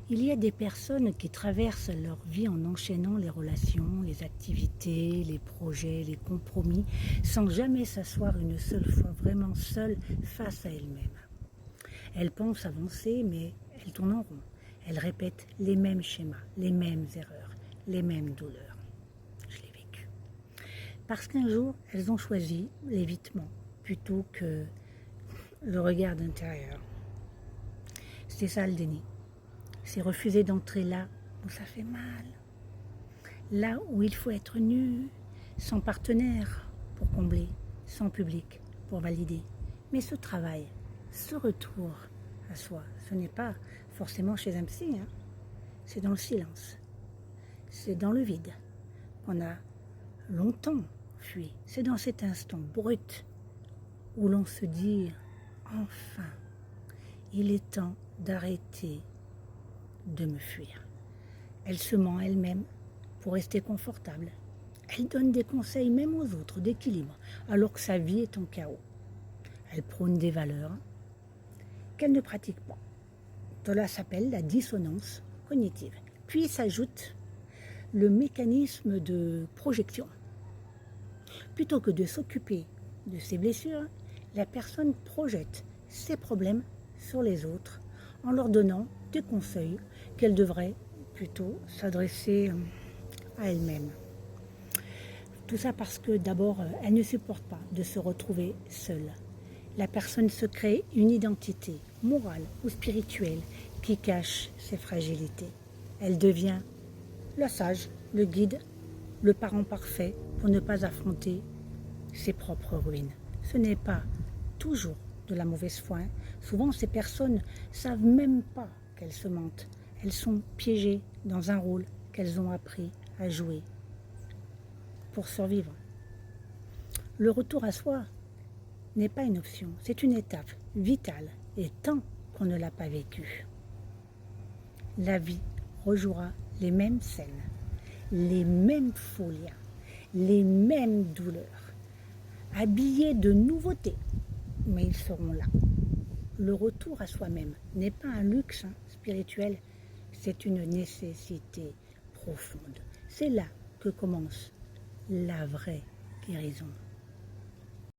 Il y a des personnes qui traversent leur vie en enchaînant les relations, les activités, les projets, les compromis, sans jamais s'asseoir une seule fois vraiment seule face à elles-mêmes. Elles pensent avancer, mais elles tournent en rond. Elles répètent les mêmes schémas, les mêmes erreurs, les mêmes douleurs. Je l'ai vécu. Parce qu'un jour, elles ont choisi l'évitement plutôt que le regard intérieur. C'est ça le déni. C'est refuser d'entrer là où ça fait mal. Là où il faut être nu, sans partenaire pour combler, sans public pour valider. Mais ce travail, ce retour à soi, ce n'est pas forcément chez un psy, hein. C'est dans le silence. C'est dans le vide qu'on a longtemps fui. C'est dans cet instant brut où l'on se dit enfin, il est temps d'arrêter de me fuir. Elle se ment elle-même pour rester confortable. Elle donne des conseils même aux autres d'équilibre, alors que sa vie est en chaos. Elle prône des valeurs qu'elle ne pratique pas. Cela s'appelle la dissonance cognitive. Puis s'ajoute le mécanisme de projection. Plutôt que de s'occuper de ses blessures, la personne projette ses problèmes sur les autres en leur donnant des conseils qu'elle devrait plutôt s'adresser à elle-même. Tout ça parce que d'abord, elle ne supporte pas de se retrouver seule. La personne se crée une identité morale ou spirituelle qui cache ses fragilités. Elle devient le sage, le guide, le parent parfait pour ne pas affronter ses propres ruines. Ce n'est pas toujours de la mauvaise foi. Souvent, ces personnes ne savent même pas qu'elles se mentent. Elles sont piégées dans un rôle qu'elles ont appris à jouer pour survivre. Le retour à soi n'est pas une option, c'est une étape vitale et tant qu'on ne l'a pas vécue. La vie rejouera les mêmes scènes, les mêmes folies, les mêmes douleurs, habillés de nouveautés, mais ils seront là. Le retour à soi-même n'est pas un luxe spirituel, c'est une nécessité profonde. C'est là que commence la vraie guérison.